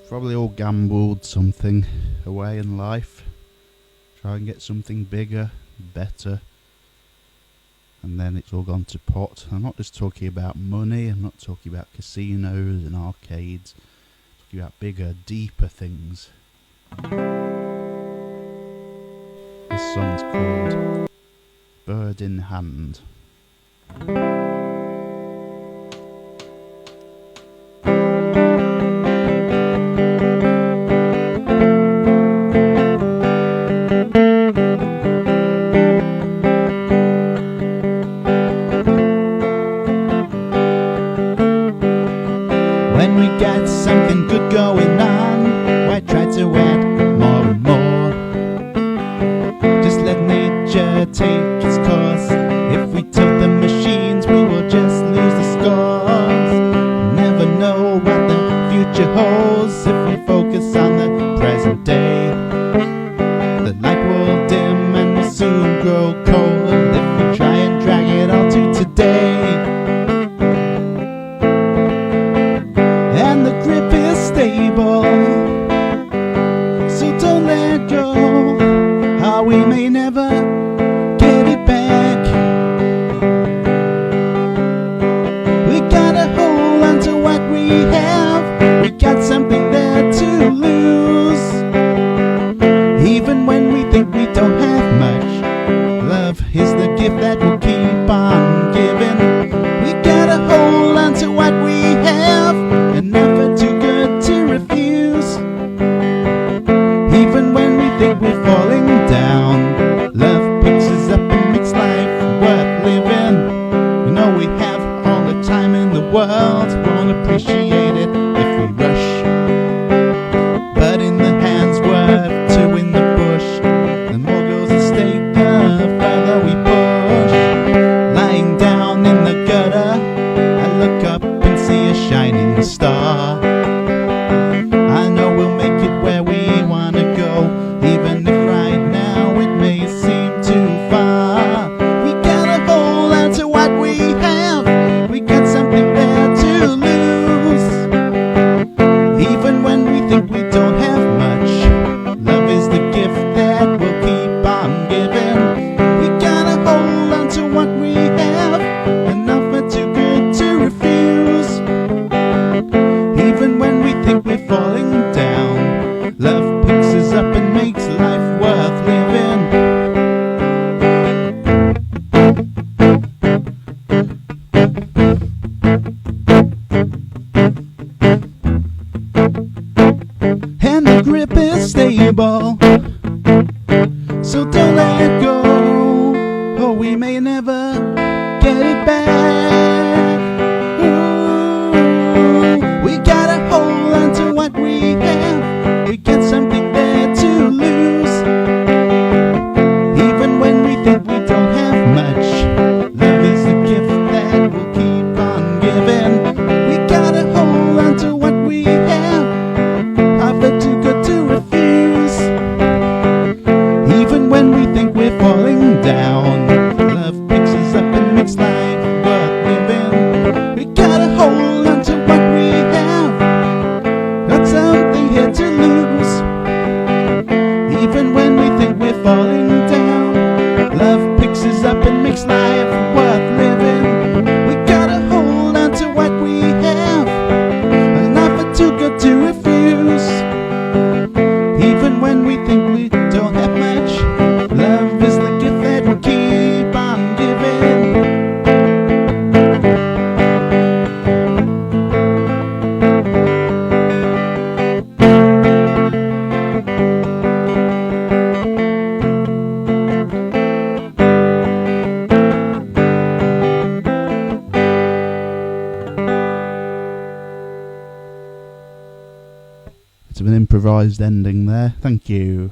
Probably all gambled something away in life. Try and get something bigger, better. And then it's all gone to pot. I'm not just talking about money. I'm not talking about casinos and arcades. I'm talking about bigger, deeper things. This song's called Bird in Hand. When we got something good going on, why try to add more and more? Just let nature take its course. If we tilt the machines, we will just lose the scores. Never know what the future holds if we focus on the present day. The light will dim and we'll soon grow cold if we try and drag it all to today. And the grip is stable, so don't let go. How we may never get it back. We gotta hold on to what we have. We got something there to lose. Even when we think we don't have much, love is the gift that will keep on giving. We gotta hold on to what we have, and never too good to refuse. Even when we think we're falling down, love picks us up and makes life worth living. You know we have all the time in the world, won't appreciate it if we rush. But in the hands worth two in the bush, the more goes at stake, the further we push. Lying down in the gutter, I look up and see a shining star. I know we'll make it where we wanna go, even if right now it may seem too far. We gotta hold on to what we have. We got something there to lose. Even when we think we don't have much, love is the gift that will keep on giving. We gotta hold on to what we have, and never too good to refuse. Even when we think we're falling down, love picks us up and makes life worth living. And the grip is stable, so don't let go. Oh, we may never get it back. Ooh, we gotta hold on to what we have. We got something there to lose. Even when we think we don't have much, love is the gift that will keep on giving. We gotta hold on to what we have, never too good to refuse. Even when we think we're falling down, love picks us up and makes life worth living. We gotta hold on to what we have, got something here to lose. Even when we think we're falling down, love picks us up and makes life worth living. We gotta hold on to what we have, never too good to refuse. Even when we think we don't have much, love is the gift that will keep on giving. It's an improvised ending there. Thank you.